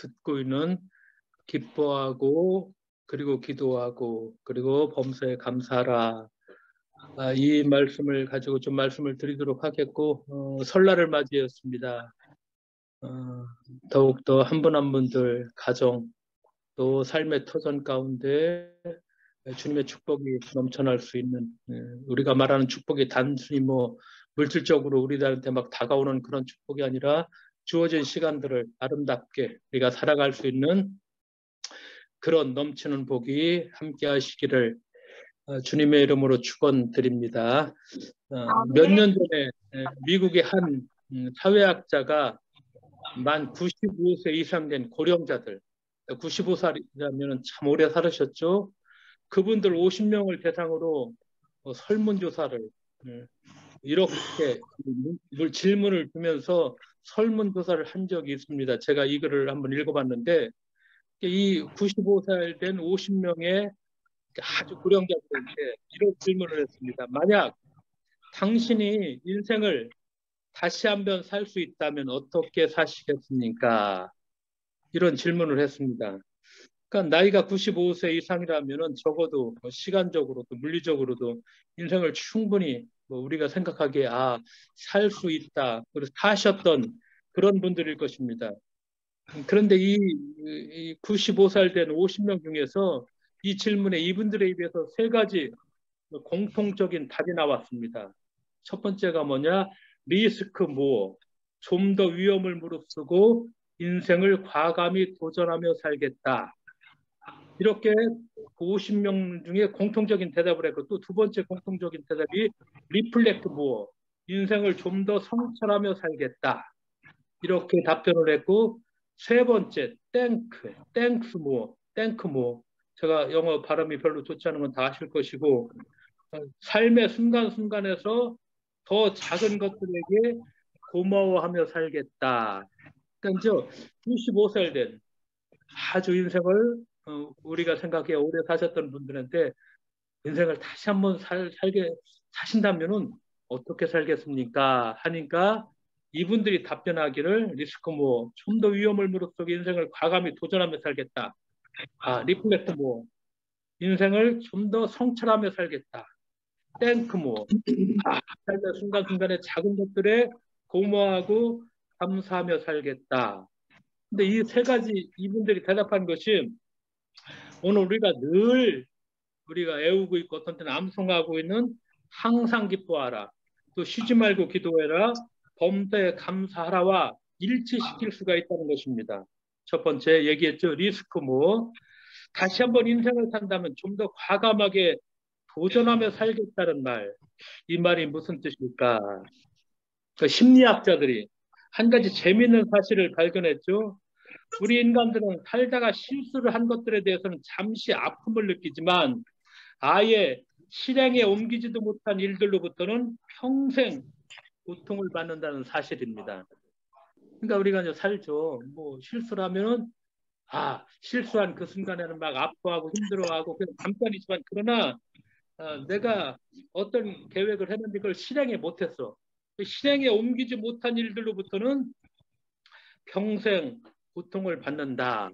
듣고 있는 기뻐하고 그리고 기도하고 그리고 범사에 감사하라. 이 말씀을 가지고 좀 말씀을 드리도록 하겠고 설날을 맞이했습니다. 더욱더 한 분 한 분들 가정 또 삶의 터전 가운데 주님의 축복이 넘쳐날 수 있는 우리가 말하는 축복이 단순히 뭐 물질적으로 우리들한테 막 다가오는 그런 축복이 아니라 주어진 시간들을 아름답게 우리가 살아갈 수 있는 그런 넘치는 복이 함께 하시기를 주님의 이름으로 축원드립니다. 몇 년 전에 미국의 한 사회학자가 만 95세 이상 된 고령자들 95살이라면 참 오래 살으셨죠. 그분들 50명을 대상으로 설문조사를 이렇게 질문을 주면서 설문조사를 한 적이 있습니다. 제가 이 글을 한번 읽어봤는데 이 95살 된 50명의 아주 고령자들에게 이런 질문을 했습니다. 만약 당신이 인생을 다시 한번 살 수 있다면 어떻게 사시겠습니까? 이런 질문을 했습니다. 그러니까 나이가 95세 이상이라면 적어도 시간적으로도 물리적으로도 인생을 충분히 우리가 생각하기에 살 수 있다. 그래서 사셨던 그런 분들일 것입니다. 그런데 이 95살 된 50명 중에서 이 질문에 이분들의 입에서 세 가지 공통적인 답이 나왔습니다. 첫 번째가 뭐냐? 리스크 모어. 좀 더 위험을 무릅쓰고 인생을 과감히 도전하며 살겠다. 이렇게 50명 중에 공통적인 대답을 했고 또 두 번째 공통적인 대답이 리플렉트 모어. 인생을 좀 더 성찰하며 살겠다. 이렇게 답변을 했고 세 번째 땡크 모어. 제가 영어 발음이 별로 좋지 않은 건 다 아실 것이고 삶의 순간순간에서 더 작은 것들에게 고마워하며 살겠다. 그러니까 95살 된 아주 인생을 우리가 생각해 오래 사셨던 분들한테 인생을 다시 한번 살게 사신다면은 어떻게 살겠습니까? 하니까 이분들이 답변하기를 리스크 뭐 좀 더 위험을 무릅쓰고 인생을 과감히 도전하며 살겠다. 리플렉트 뭐 인생을 좀 더 성찰하며 살겠다. 땡크 뭐 삶의 순간순간의 작은 것들에 고마워하고 감사하며 살겠다. 근데 이 세 가지 이분들이 대답한 것이 오늘 우리가 애우고 있고 어떤 때는 암송하고 있는 항상 기뻐하라. 또 쉬지 말고 기도해라. 범사에 감사하라와 일치시킬 수가 있다는 것입니다. 첫 번째 얘기했죠. 리스크 뭐 다시 한번 인생을 산다면 좀 더 과감하게 도전하며 살겠다는 말. 이 말이 무슨 뜻일까? 그 심리학자들이 한 가지 재미있는 사실을 발견했죠. 우리 인간들은 살다가 실수를 한 것들에 대해서는 잠시 아픔을 느끼지만 아예 실행에 옮기지도 못한 일들로부터는 평생 고통을 받는다는 사실입니다. 그러니까 우리가 이제 살죠. 뭐 실수를 하면은 실수한 그 순간에는 막 아파하고 힘들어하고 그냥 잠깐이지만 그러나 내가 어떤 계획을 했는데 그걸 실행에 못했어. 실행에 옮기지 못한 일들로부터는 평생 고통을 받는다.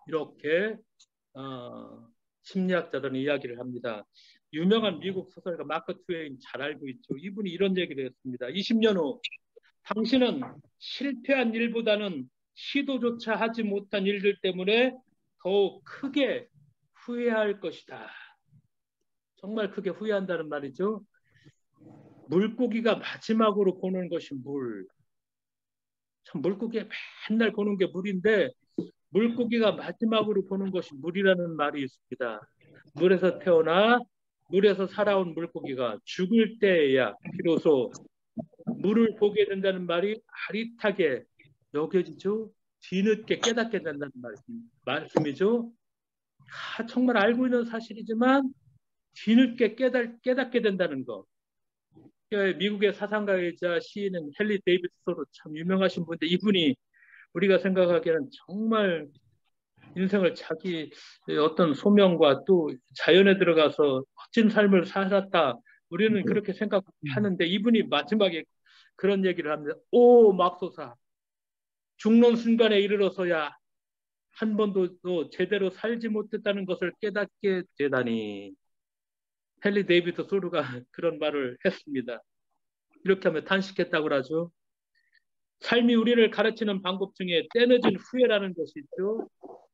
이렇게 심리학자들은 이야기를 합니다. 유명한 미국 소설가 마크 트웨인 잘 알고 있죠. 이분이 이런 얘기를 했습니다. 20년 후 당신은 실패한 일보다는 시도조차 하지 못한 일들 때문에 더욱 크게 후회할 것이다. 정말 크게 후회한다는 말이죠. 물고기가 마지막으로 보는 것이 물. 참 물고기가 맨날 보는 게 물인데 물고기가 마지막으로 보는 것이 물이라는 말이 있습니다. 물에서 태어나 물에서 살아온 물고기가 죽을 때에야 비로소 물을 보게 된다는 말이 아릿하게 여겨지죠. 뒤늦게 깨닫게 된다는 말씀이죠. 정말 알고 있는 사실이지만 뒤늦게 깨닫게 된다는 거. 미국의 사상가이자 시인은 헨리 데이비드 소로 참 유명하신 분인데 이분이 우리가 생각하기에는 정말 인생을 자기 어떤 소명과 또 자연에 들어가서 멋진 삶을 살았다. 우리는 그렇게 생각하는데 이분이 마지막에 그런 얘기를 합니다. 오 맙소사 죽는 순간에 이르러서야 한 번도 또 제대로 살지 못했다는 것을 깨닫게 되다니. 헨리 데이비드 소로가 그런 말을 했습니다. 이렇게 하면 탄식했다고 하죠. 삶이 우리를 가르치는 방법 중에 때늦은 후회라는 것이 있죠.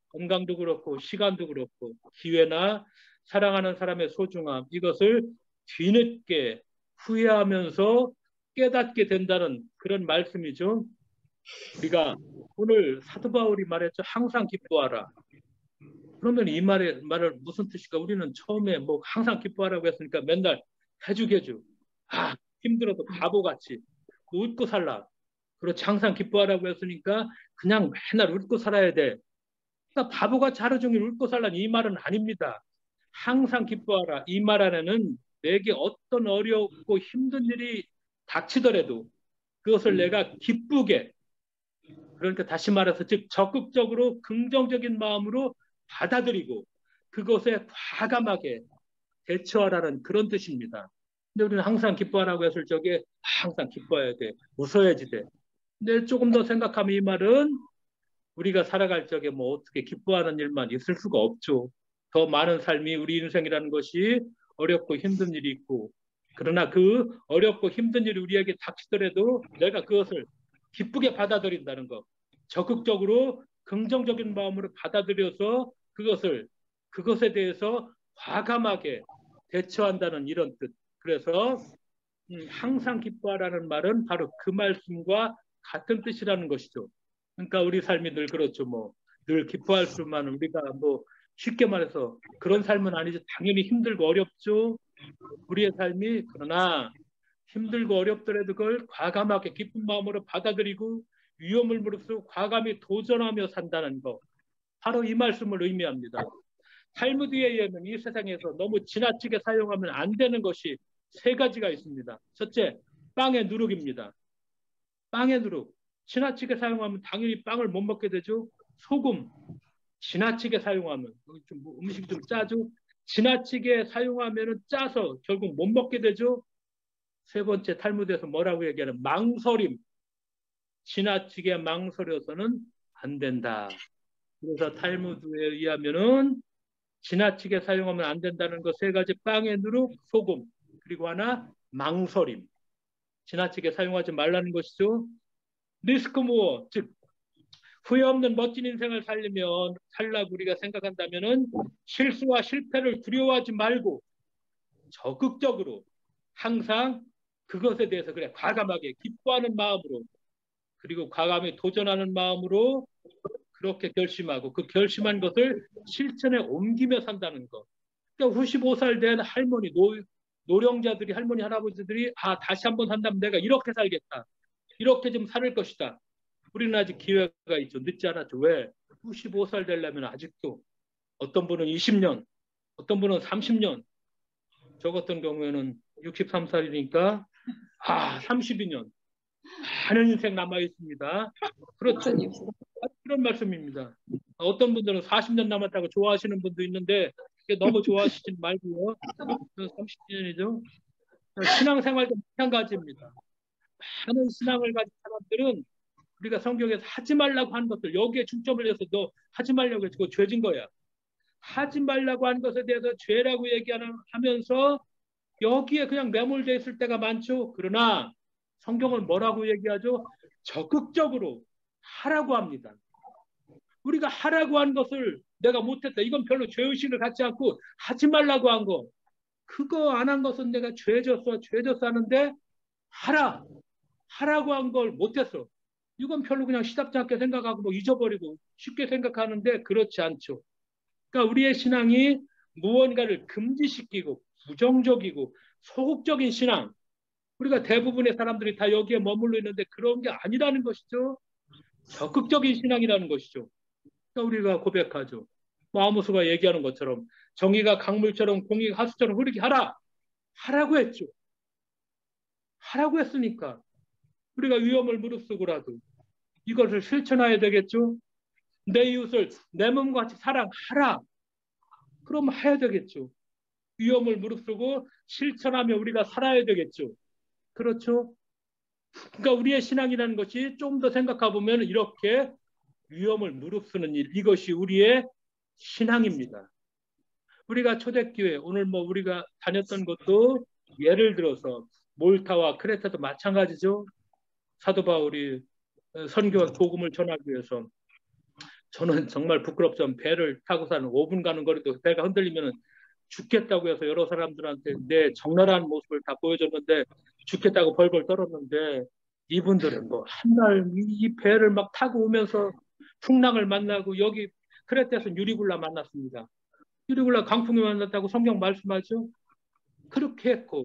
건강도 그렇고 시간도 그렇고 기회나 사랑하는 사람의 소중함, 이것을 뒤늦게 후회하면서 깨닫게 된다는 그런 말씀이죠. 우리가 오늘 사도 바울이 말했죠. 항상 기뻐하라. 그러면 이 말을 무슨 뜻일까? 우리는 처음에 뭐 항상 기뻐하라고 했으니까 맨날 해주게주. 아, 힘들어도 바보같이 웃고 살라. 그렇지, 항상 기뻐하라고 했으니까 그냥 맨날 웃고 살아야 돼. 그러니까 바보같이 하루 종일 웃고 살라는 이 말은 아닙니다. 항상 기뻐하라. 이 말 안에는 내게 어떤 어렵고 힘든 일이 닥치더라도 그것을 내가 기쁘게, 그러니까 다시 말해서 즉 적극적으로 긍정적인 마음으로 받아들이고 그것에 과감하게 대처하라는 그런 뜻입니다. 근데 우리는 항상 기뻐하라고 했을 적에 항상 기뻐해야 돼. 웃어야지 돼. 근데 조금 더 생각하면 이 말은 우리가 살아갈 적에 뭐 어떻게 기뻐하는 일만 있을 수가 없죠. 더 많은 삶이 우리 인생이라는 것이 어렵고 힘든 일이 있고, 그러나 그 어렵고 힘든 일이 우리에게 닥치더라도 내가 그것을 기쁘게 받아들인다는 것, 적극적으로 긍정적인 마음으로 받아들여서 그것에 대해서 과감하게 대처한다는 이런 뜻. 그래서 항상 기뻐하라는 말은 바로 그 말씀과 같은 뜻이라는 것이죠. 그러니까 우리 삶이 늘 그렇죠. 뭐 늘 기뻐할 수만, 우리가 뭐 쉽게 말해서 그런 삶은 아니죠. 당연히 힘들고 어렵죠. 우리의 삶이. 그러나 힘들고 어렵더라도 그걸 과감하게 기쁜 마음으로 받아들이고 위험을 무릅쓰고 과감히 도전하며 산다는 것. 바로 이 말씀을 의미합니다. 탈무드에 의하면 이 세상에서 너무 지나치게 사용하면 안 되는 것이 세 가지가 있습니다. 첫째, 빵의 누룩입니다. 빵의 누룩. 지나치게 사용하면 당연히 빵을 못 먹게 되죠. 소금. 지나치게 사용하면 음식이 좀 짜죠. 지나치게 사용하면 짜서 결국 못 먹게 되죠. 세 번째, 탈무드에서 뭐라고 얘기하는 망설임. 지나치게 망설여서는 안 된다. 그래서 탈무드에 의하면은 지나치게 사용하면 안 된다는 것 세 가지: 빵의 누룩, 소금, 그리고 하나 망설임. 지나치게 사용하지 말라는 것이죠. 리스크 무어, 즉 후회 없는 멋진 인생을 살라고 우리가 생각한다면은 실수와 실패를 두려워하지 말고 적극적으로 항상 그것에 대해서 그래 과감하게 기뻐하는 마음으로, 그리고 과감히 도전하는 마음으로 그렇게 결심하고 그 결심한 것을 실천에 옮기며 산다는 것. 그러니까 95살 된 할머니, 노령자들이, 할머니, 할아버지들이 다시 한번 산다면 내가 이렇게 살겠다. 이렇게 좀 살 것이다. 우리는 아직 기회가 있죠. 늦지 않았죠. 왜? 95살 되려면 아직도 어떤 분은 20년, 어떤 분은 30년, 저 같은 경우에는 63살이니까 32년. 많은 인생 남아 있습니다. 그렇죠. 그런 말씀입니다. 어떤 분들은 40년 남았다고 좋아하시는 분도 있는데 너무 좋아하시지 말고요. 30년이죠. 신앙생활도 마찬가지입니다. 많은 신앙을 가진 사람들은 우리가 성경에서 하지 말라고 한 것들, 여기에 중점을 해서 너 하지 말라고 해서 그거 죄진 거야. 하지 말라고 한 것에 대해서 죄라고 얘기하면서 여기에 그냥 매몰되어 있을 때가 많죠. 그러나 성경은 뭐라고 얘기하죠? 적극적으로 하라고 합니다. 우리가 하라고 한 것을 내가 못했다. 이건 별로 죄의식을 갖지 않고 하지 말라고 한 거. 그거 안 한 것은 내가 죄졌어 하는데 하라고 한 걸 못했어. 이건 별로 그냥 시답지 않게 생각하고 뭐 잊어버리고 쉽게 생각하는데 그렇지 않죠. 그러니까 우리의 신앙이 무언가를 금지시키고 부정적이고 소극적인 신앙, 우리가 대부분의 사람들이 다 여기에 머물러 있는데 그런 게 아니라는 것이죠. 적극적인 신앙이라는 것이죠. 그러니까 우리가 고백하죠. 뭐 아모스가 얘기하는 것처럼 정의가 강물처럼 공의가 하수처럼 흐르게 하라고 했죠. 하라고 했으니까 우리가 위험을 무릅쓰고라도 이것을 실천해야 되겠죠. 내 이웃을 내 몸과 같이 사랑하라. 그럼 해야 되겠죠. 위험을 무릅쓰고 실천하며 우리가 살아야 되겠죠. 그렇죠. 그러니까 우리의 신앙이라는 것이 좀 더 생각해 보면 이렇게 위험을 무릅쓰는 일, 이것이 우리의 신앙입니다. 우리가 초대교회, 오늘 뭐 우리가 다녔던 것도 예를 들어서 몰타와 크레타도 마찬가지죠. 사도 바울이 선교와 복음을 전하기 위해서, 저는 정말 부끄럽지만 배를 타고 사는 5분 가는 거리도 배가 흔들리면 죽겠다고 해서 여러 사람들한테 내 적나라한 모습을 다 보여줬는데 죽겠다고 벌벌 떨었는데, 이분들은 뭐 한 달 이 배를 막 타고 오면서 풍랑을 만나고, 여기 크레타에서 유리굴라 만났습니다. 유리굴라 강풍이 만났다고 성경 말씀하죠. 그렇게 했고,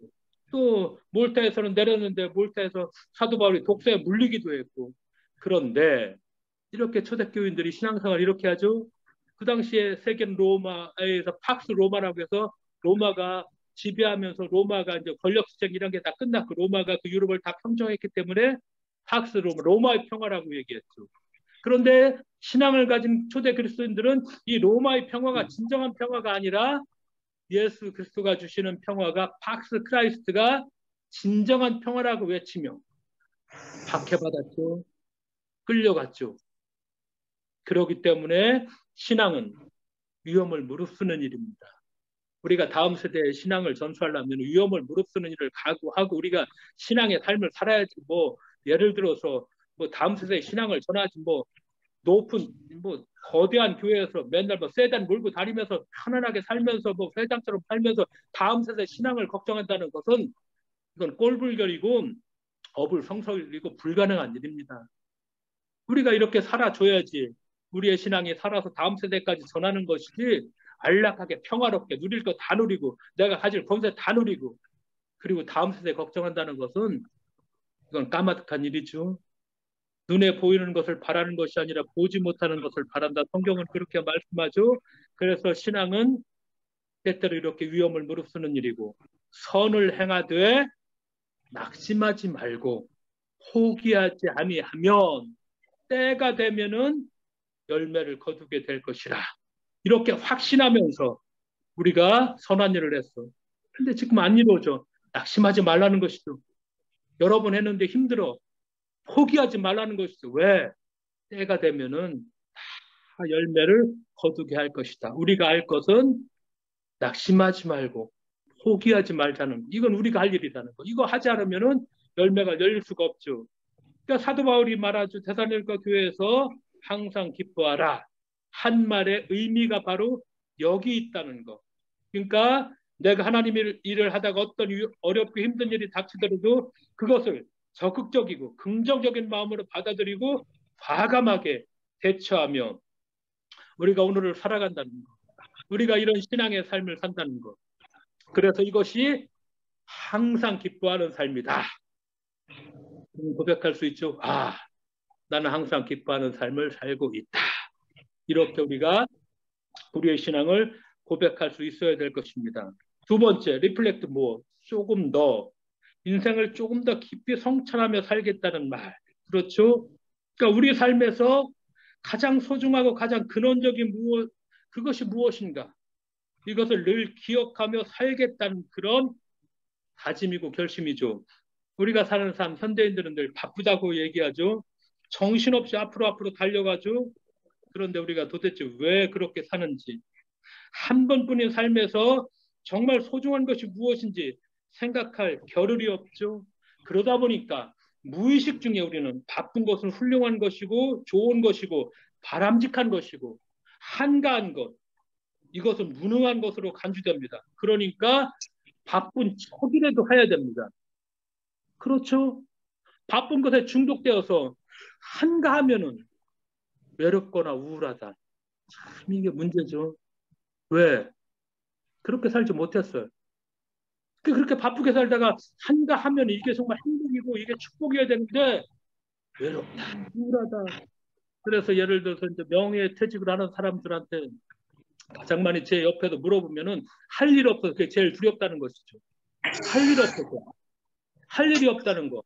또 몰타에서는 내렸는데 몰타에서 사도 바울이 독사에 물리기도 했고. 그런데 이렇게 초대교인들이 신앙생활 이렇게 하죠. 그 당시에 세계는 로마에서 팍스 로마라고 해서 로마가 지배하면서 로마가 이제 권력투쟁 이런 게 다 끝났고 로마가 그 유럽을 다 평정했기 때문에 팍스 로마, 로마의 평화라고 얘기했죠. 그런데 신앙을 가진 초대 그리스도인들은 이 로마의 평화가 진정한 평화가 아니라 예수 그리스도가 주시는 평화가 팍스 크라이스트가 진정한 평화라고 외치며 박해받았죠. 끌려갔죠. 그렇기 때문에 신앙은 위험을 무릅쓰는 일입니다. 우리가 다음 세대의 신앙을 전수하려면 위험을 무릅쓰는 일을 각오하고 우리가 신앙의 삶을 살아야지. 뭐 예를 들어서 뭐 다음 세대의 신앙을 전하지, 뭐 높은 뭐 거대한 교회에서 맨날 뭐 세단 몰고 다니면서 편안하게 살면서 뭐 회장처럼 살면서 다음 세대 신앙을 걱정한다는 것은 이건 꼴불견이고 어불성설이고 불가능한 일입니다. 우리가 이렇게 살아줘야지 우리의 신앙이 살아서 다음 세대까지 전하는 것이지, 안락하게 평화롭게 누릴 거 다 누리고 내가 가질 권세 다 누리고 그리고 다음 세대 걱정한다는 것은 이건 까마득한 일이죠. 눈에 보이는 것을 바라는 것이 아니라 보지 못하는 것을 바란다. 성경은 그렇게 말씀하죠. 그래서 신앙은 때때로 이렇게 위험을 무릅쓰는 일이고, 선을 행하되 낙심하지 말고 포기하지 아니하면 때가 되면은 열매를 거두게 될 것이라. 이렇게 확신하면서 우리가 선한 일을 했어. 근데 지금 안 이루어져. 낙심하지 말라는 것이죠. 여러 번 했는데 힘들어. 포기하지 말라는 것이죠. 왜? 때가 되면은 다 열매를 거두게 할 것이다. 우리가 알 것은 낙심하지 말고 포기하지 말자는 거. 이건 우리가 할 일이라는 거. 이거 하지 않으면은 열매가 열릴 수가 없죠. 그러니까 사도 바울이 말하죠. 데살로니가 교회에서 항상 기뻐하라. 한 말의 의미가 바로 여기 있다는 거. 그러니까 내가 하나님의 일을 하다가 어떤 어렵고 힘든 일이 닥치더라도 그것을 적극적이고 긍정적인 마음으로 받아들이고 과감하게 대처하며 우리가 오늘을 살아간다는 거. 우리가 이런 신앙의 삶을 산다는 거. 그래서 이것이 항상 기뻐하는 삶이다. 고백할 수 있죠. 아, 나는 항상 기뻐하는 삶을 살고 있다. 이렇게 우리가 우리의 신앙을 고백할 수 있어야 될 것입니다. 두 번째, 리플렉트 뭐 조금 더 인생을 조금 더 깊이 성찰하며 살겠다는 말. 그렇죠? 그러니까 우리 삶에서 가장 소중하고 가장 근원적인 그것이 무엇인가? 이것을 늘 기억하며 살겠다는 그런 다짐이고 결심이죠. 우리가 사는 삶, 현대인들은 늘 바쁘다고 얘기하죠. 정신없이 앞으로 달려가죠. 그런데 우리가 도대체 왜 그렇게 사는지, 한 번뿐인 삶에서 정말 소중한 것이 무엇인지 생각할 겨를이 없죠. 그러다 보니까 무의식 중에 우리는 바쁜 것은 훌륭한 것이고 좋은 것이고 바람직한 것이고 한가한 것, 이것은 무능한 것으로 간주됩니다. 그러니까 바쁜 척이라도 해야 됩니다. 그렇죠? 바쁜 것에 중독되어서 한가하면은 외롭거나 우울하다. 참 이게 문제죠. 왜? 그렇게 살지 못했어요. 그렇게 바쁘게 살다가 한가하면 이게 정말 행복이고 이게 축복이어야 되는데 외롭다, 우울하다. 그래서 예를 들어서 이제 명예퇴직을 하는 사람들한테 가장 많이 제 옆에도 물어보면은 할 일 없어서 그게 제일 두렵다는 것이죠. 할 일 없어서. 할 일이 없다는 거.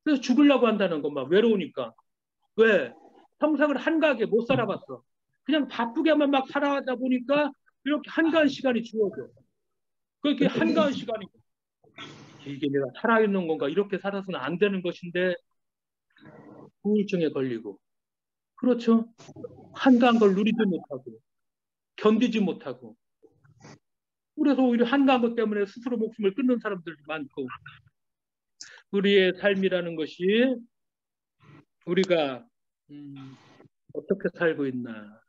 그래서 죽으려고 한다는 거, 막 외로우니까. 왜? 평생을 한가하게 못 살아봤어. 그냥 바쁘게만 막 살아가다 보니까 이렇게 한가한 시간이 주어져. 그렇게 한가한 시간이 이게 내가 살아있는 건가? 이렇게 살아서는 안 되는 것인데 우울증에 걸리고 그렇죠. 한가한 걸 누리지 못하고 견디지 못하고 그래서 오히려 한가한 것 때문에 스스로 목숨을 끊는 사람들도 많고 우리의 삶이라는 것이 우리가 어떻게 살고 있나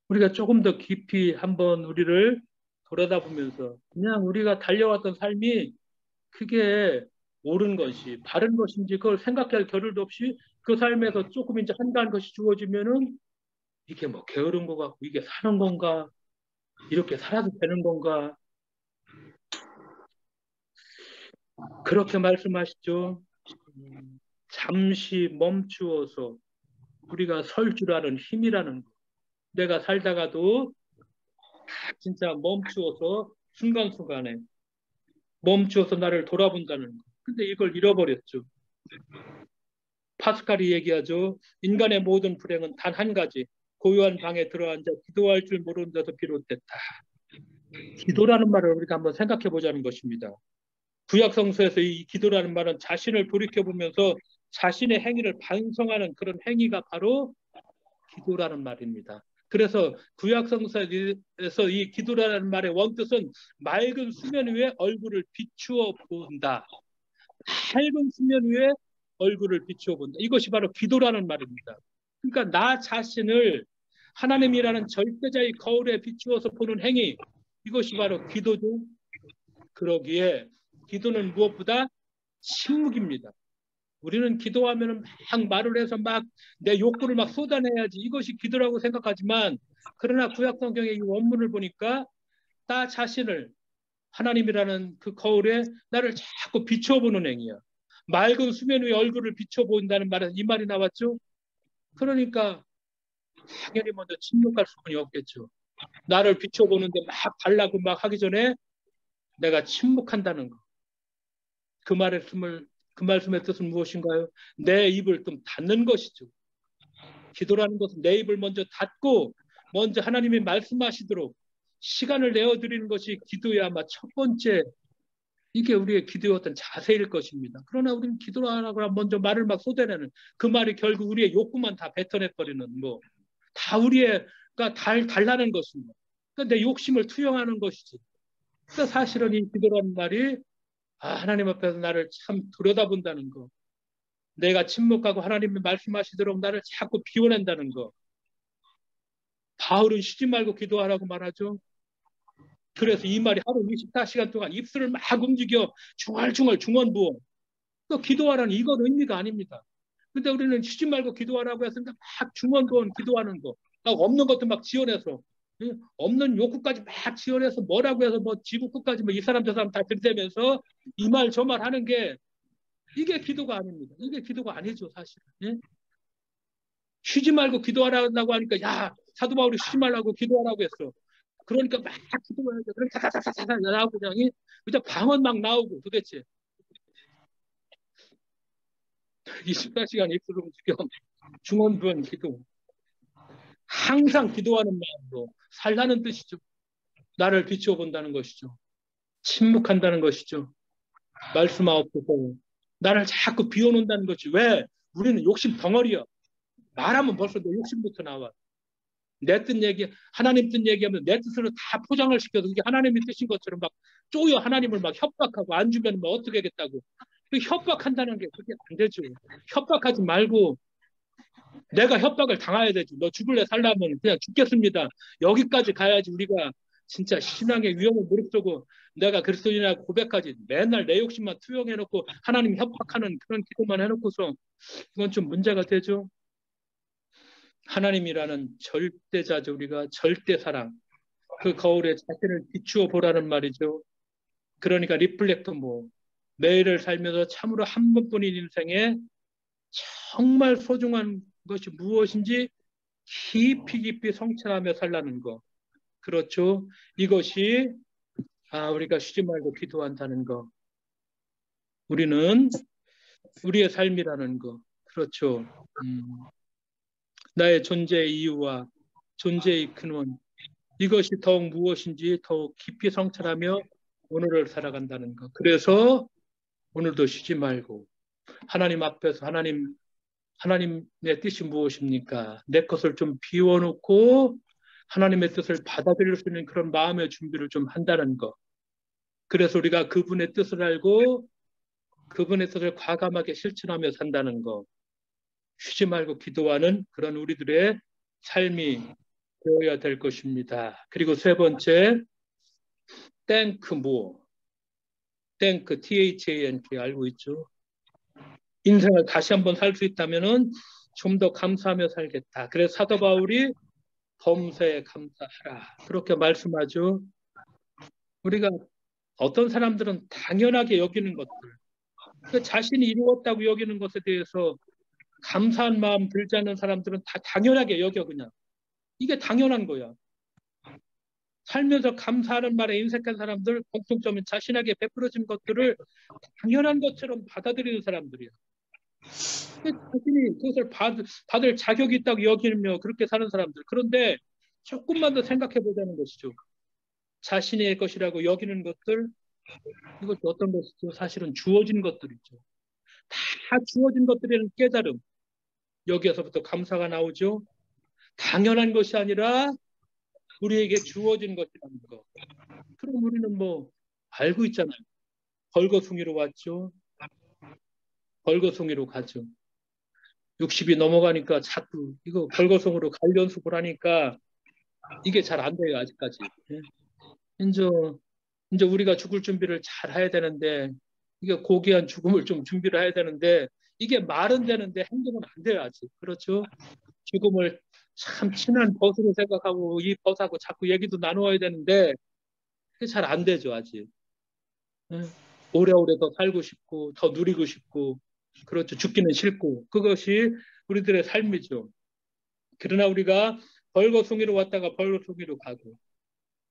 우리가 조금 더 깊이 한번 우리를 돌아다보면서 그냥 우리가 달려왔던 삶이 그게 옳은 것이 바른 것인지 그걸 생각할 겨를도 없이 그 삶에서 조금 이제 한가한 것이 주어지면은 이게 뭐 게으른 것 같고 이게 사는 건가 이렇게 살아도 되는 건가 그렇게 말씀하시죠. 잠시 멈추어서 우리가 설 줄 아는 힘이라는 거. 내가 살다가도 진짜 멈추어서 순간순간에 멈추어서 나를 돌아본다는 거. 근데 이걸 잃어버렸죠. 파스칼이 얘기하죠. 인간의 모든 불행은 단 한 가지. 고요한 방에 들어앉아 기도할 줄 모르는 데서 비롯됐다. 기도라는 말을 우리가 한번 생각해 보자는 것입니다. 구약 성서에서 이 기도라는 말은 자신을 돌이켜 보면서 자신의 행위를 반성하는 그런 행위가 바로 기도라는 말입니다. 그래서 구약 성서에서 이 기도라는 말의 원뜻은 맑은 수면 위에 얼굴을 비추어 본다. 맑은 수면 위에 얼굴을 비추어 본다. 이것이 바로 기도라는 말입니다. 그러니까 나 자신을 하나님이라는 절대자의 거울에 비추어서 보는 행위 이것이 바로 기도죠. 그러기에 기도는 무엇보다 침묵입니다. 우리는 기도하면 막 말을 해서 막 내 욕구를 막 쏟아내야지 이것이 기도라고 생각하지만 그러나 구약 성경의 이 원문을 보니까 나 자신을 하나님이라는 그 거울에 나를 자꾸 비춰보는 행위야. 맑은 수면 위에 얼굴을 비춰본다는 말은 이 말이 나왔죠. 그러니까 당연히 먼저 침묵할 수만이 없겠죠. 나를 비춰보는데 막 달라고 막 하기 전에 내가 침묵한다는 거. 그 말씀의 뜻은 무엇인가요? 내 입을 좀 닫는 것이죠. 기도라는 것은 내 입을 먼저 닫고 먼저 하나님이 말씀하시도록 시간을 내어드리는 것이 기도의 아마 첫 번째 이게 우리의 기도의 어떤 자세일 것입니다. 그러나 우리는 기도하라고 먼저 말을 막 쏟아내는 그 말이 결국 우리의 욕구만 다 뱉어내버리는 뭐 다 우리가 달라는 것입니다. 그러니까 내 욕심을 투영하는 것이지. 그러니까 사실은 이 기도라는 말이 하나님 앞에서 나를 참 들여다본다는 거. 내가 침묵하고 하나님이 말씀하시도록 나를 자꾸 비워낸다는 거. 바울은 쉬지 말고 기도하라고 말하죠. 그래서 이 말이 하루 24시간 동안 입술을 막 움직여 중얼중얼 중원부어. 또 기도하라는 이건 의미가 아닙니다. 근데 우리는 쉬지 말고 기도하라고 했으니까 막 중원부원 기도하는 거. 막 없는 것도 막 지어내서 없는 욕구까지 막 지어내서 뭐라고 해서 뭐 지구끝까지 뭐 이 사람 저 사람 다 들이대면서 이 말 저 말 하는 게 이게 기도가 아닙니다. 이게 기도가 아니죠 사실은. 예? 쉬지 말고 기도하라고 하니까 야 사도 바울이 쉬지 말라고 기도하라고 했어. 그러니까 막 기도해야 돼. 그럼 다다다다다 나오고 그냥 방언 막 나오고 도대체 24시간 입술을 움직여 중원부원 기도. 항상 기도하는 마음으로 살라는 뜻이죠. 나를 비추어 본다는 것이죠. 침묵한다는 것이죠. 말씀하옵소서. 나를 자꾸 비워놓는다는 것이 왜? 우리는 욕심 덩어리야. 말하면 벌써 내 욕심부터 나와. 내 뜻 얘기, 하나님 뜻 얘기하면 내 뜻으로 다 포장을 시켜서 그게 하나님의 뜻인 것처럼 막 쪼여 하나님을 막 협박하고 안 주면 뭐 어떻게 하겠다고. 그 협박한다는 게 그게 안 되죠. 협박하지 말고 내가 협박을 당해야 되지. 너 죽을래 살라면 그냥 죽겠습니다. 여기까지 가야지 우리가 진짜 신앙의 위험을 무릅쓰고 내가 그리스도인이라고 고백하지. 맨날 내 욕심만 투영해놓고 하나님 협박하는 그런 기도만 해놓고서 이건 좀 문제가 되죠. 하나님이라는 절대자죠. 우리가 절대 사랑. 그 거울에 자신을 비추어 보라는 말이죠. 그러니까 리플렉터 뭐 매일을 살면서 참으로 한 번뿐인 인생에 정말 소중한 것이 무엇인지 깊이 성찰하며 살라는 거. 그렇죠. 이것이 우리가 쉬지 말고 기도한다는 거. 우리는 우리의 삶이라는 거. 그렇죠. 나의 존재의 이유와 존재의 근원. 이것이 더욱 무엇인지 더욱 깊이 성찰하며 오늘을 살아간다는 것. 그래서 오늘도 쉬지 말고 하나님 앞에서 하나님 하나님의 뜻이 무엇입니까? 내 것을 좀 비워놓고 하나님의 뜻을 받아들일 수 있는 그런 마음의 준비를 좀 한다는 거. 그래서 우리가 그분의 뜻을 알고 그분의 뜻을 과감하게 실천하며 산다는 거. 쉬지 말고 기도하는 그런 우리들의 삶이 되어야 될 것입니다. 그리고 세 번째, 땡크 뭐? 땡크, THANK 알고 있죠? 인생을 다시 한번 살 수 있다면은 좀 더 감사하며 살겠다. 그래서 사도 바울이 범사에 감사하라. 그렇게 말씀하죠. 우리가 어떤 사람들은 당연하게 여기는 것들, 그 자신이 이루었다고 여기는 것에 대해서 감사한 마음 들지 않는 사람들은 다 당연하게 여겨 그냥. 이게 당연한 거야. 살면서 감사하는 말에 인색한 사람들 공통점은 자신에게 베풀어진 것들을 당연한 것처럼 받아들이는 사람들이야. 자신이 그것을 받을 자격이 있다고 여기며 그렇게 사는 사람들. 그런데 조금만 더 생각해 보자는 것이죠. 자신의 것이라고 여기는 것들, 이것도 어떤 것이죠? 사실은 주어진 것들이죠. 다 주어진 것들에는 깨달음. 여기에서부터 감사가 나오죠. 당연한 것이 아니라 우리에게 주어진 것이라는 거. 그럼 우리는 뭐 알고 있잖아요. 벌거숭이로 왔죠. 벌거숭이로 가죠. 60이 넘어가니까 자꾸 이거 벌거숭이로 갈 연습을 하니까 이게 잘 안 돼요, 아직까지. 예. 이제 우리가 죽을 준비를 잘 해야 되는데 이게 고귀한 죽음을 좀 준비를 해야 되는데 이게 말은 되는데 행동은 안 돼요, 아직. 그렇죠? 죽음을 참 친한 벗으로 생각하고 이 벗하고 자꾸 얘기도 나누어야 되는데 그게 잘 안 되죠, 아직. 예. 오래오래 더 살고 싶고 더 누리고 싶고 그렇죠. 죽기는 싫고 그것이 우리들의 삶이죠. 그러나 우리가 벌거숭이로 왔다가 벌거숭이로 가고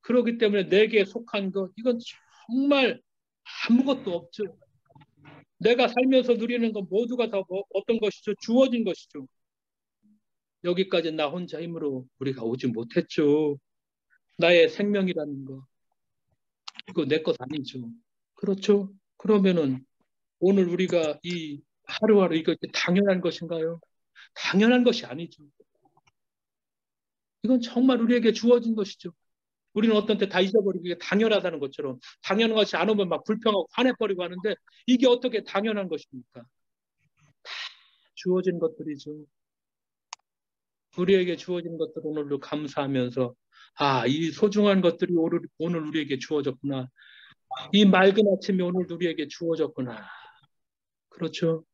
그렇기 때문에 내게 속한 것 이건 정말 아무것도 없죠. 내가 살면서 누리는 건 모두가 다 어떤 것이죠? 주어진 것이죠. 여기까지 나 혼자 힘으로 우리가 오지 못했죠. 나의 생명이라는 거 이거 내 것 아니죠. 그렇죠? 그러면은 오늘 우리가 이 하루하루 이거 당연한 것인가요? 당연한 것이 아니죠. 이건 정말 우리에게 주어진 것이죠. 우리는 어떤 때 다 잊어버리고 이게 당연하다는 것처럼 당연한 것이 안 오면 막 불평하고 화내버리고 하는데 이게 어떻게 당연한 것입니까? 다 주어진 것들이죠. 우리에게 주어진 것들 오늘도 감사하면서 이 소중한 것들이 오늘 우리에게 주어졌구나. 이 맑은 아침이 오늘 우리에게 주어졌구나. 그렇죠.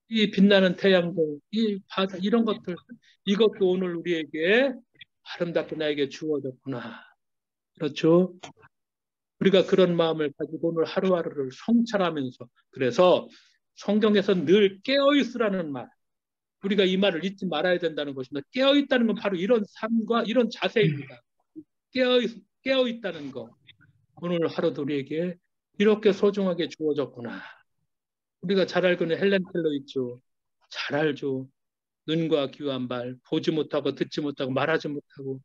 이 빛나는 태양도, 이 바다, 이런 것들, 이것도 오늘 우리에게 아름답게 나에게 주어졌구나. 그렇죠? 우리가 그런 마음을 가지고 오늘 하루하루를 성찰하면서, 그래서 성경에서 늘 깨어있으라는 말, 우리가 이 말을 잊지 말아야 된다는 것입니다. 깨어있다는 건 바로 이런 삶과 이런 자세입니다. 깨어있다는 거. 오늘 하루도 우리에게 이렇게 소중하게 주어졌구나. 우리가 잘 알고 있는 헬렌 켈러 있죠. 잘 알죠. 눈과 귀와 말, 보지 못하고 듣지 못하고 말하지 못하고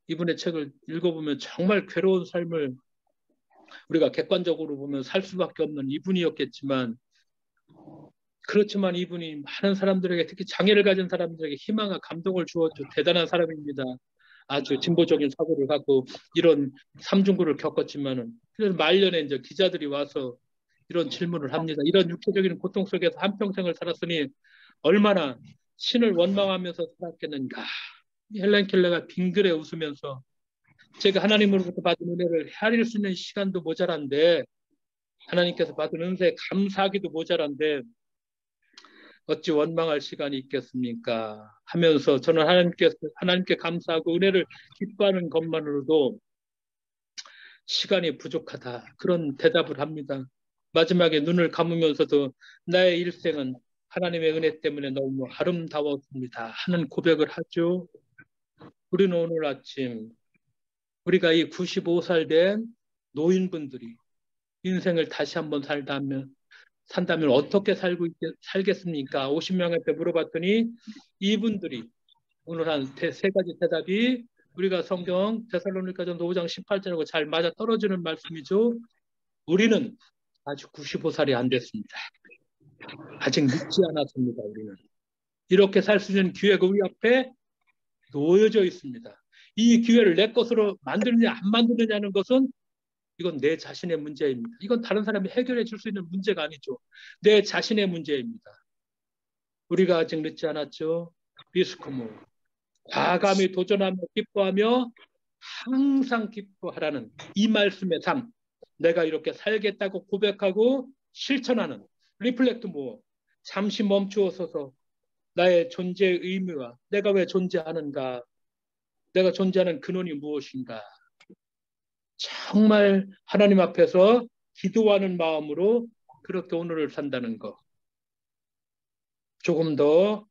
이분의 책을 읽어보면 정말 괴로운 삶을 우리가 객관적으로 보면 살 수밖에 없는 이분이었겠지만 그렇지만 이분이 많은 사람들에게 특히 장애를 가진 사람들에게 희망과 감동을 주었죠. 대단한 사람입니다. 아주 진보적인 사고를 갖고 이런 삼중구를 겪었지만은 그래서 말년에 이제 기자들이 와서 이런 질문을 합니다. 이런 육체적인 고통 속에서 한평생을 살았으니 얼마나 신을 원망하면서 살았겠는가. 헬렌 켈러가 빙그레 웃으면서 제가 하나님으로부터 받은 은혜를 헤아릴 수 있는 시간도 모자란데 하나님께서 받은 은혜에 감사하기도 모자란데 어찌 원망할 시간이 있겠습니까? 하면서 저는 하나님께 감사하고 은혜를 기뻐하는 것만으로도 시간이 부족하다. 그런 대답을 합니다. 마지막에 눈을 감으면서도 나의 일생은 하나님의 은혜 때문에 너무 아름다웠습니다. 하는 고백을 하죠. 우리는 오늘 아침 우리가 이 95살 된 노인분들이 인생을 다시 한번 산다면 어떻게 살겠습니까? 50명한테 물어봤더니 이분들이 오늘 한 세 가지 대답이 우리가 성경 데살로니가전서 5장 18절하고 잘 맞아 떨어지는 말씀이죠. 우리는 아직 95살이 안 됐습니다. 아직 늦지 않았습니다. 우리는 이렇게 살 수 있는 기회가 우리 앞에 놓여져 있습니다. 이 기회를 내 것으로 만드느냐 안 만드느냐는 것은 이건 내 자신의 문제입니다. 이건 다른 사람이 해결해 줄 수 있는 문제가 아니죠. 내 자신의 문제입니다. 우리가 아직 늦지 않았죠. 비스코모 과감히 도전하며 기뻐하며 항상 기뻐하라는 이 말씀의 삶, 내가 이렇게 살겠다고 고백하고 실천하는 리플렉트 모어, 잠시 멈추어서서 나의 존재의 의미와 내가 왜 존재하는가, 내가 존재하는 근원이 무엇인가, 정말 하나님 앞에서 기도하는 마음으로 그렇게 오늘을 산다는 것, 조금 더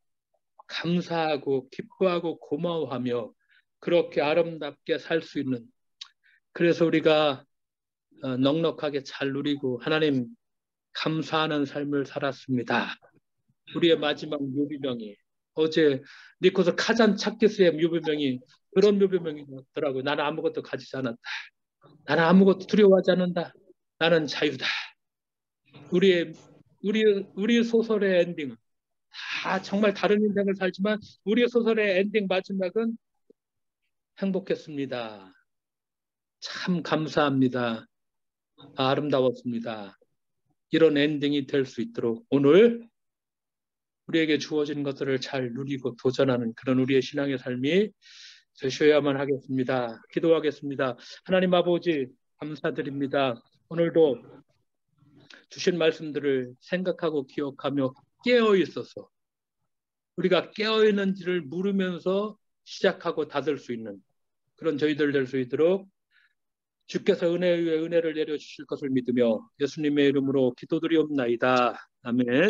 감사하고 기뻐하고 고마워하며 그렇게 아름답게 살 수 있는, 그래서 우리가 넉넉하게 잘 누리고 하나님 감사하는 삶을 살았습니다. 우리의 마지막 묘비명이 어제 니코스 카잔 차키스의 묘비명이 그런 묘비명이더라고요. 나는 아무것도 가지지 않았다. 나는 아무것도 두려워하지 않는다. 나는 자유다. 우리 소설의 엔딩은 다 정말 다른 인생을 살지만 우리 소설의 엔딩 마지막은 행복했습니다. 참 감사합니다. 아름다웠습니다. 이런 엔딩이 될 수 있도록 오늘 우리에게 주어진 것들을 잘 누리고 도전하는 그런 우리의 신앙의 삶이 되셔야만 하겠습니다. 기도하겠습니다. 하나님 아버지 감사드립니다. 오늘도 주신 말씀들을 생각하고 기억하며 깨어 있어서 우리가 깨어 있는지를 물으면서 시작하고 닫을 수 있는 그런 저희들 될 수 있도록 주께서 은혜 위에 은혜를 내려주실 것을 믿으며 예수님의 이름으로 기도드리옵나이다. 아멘.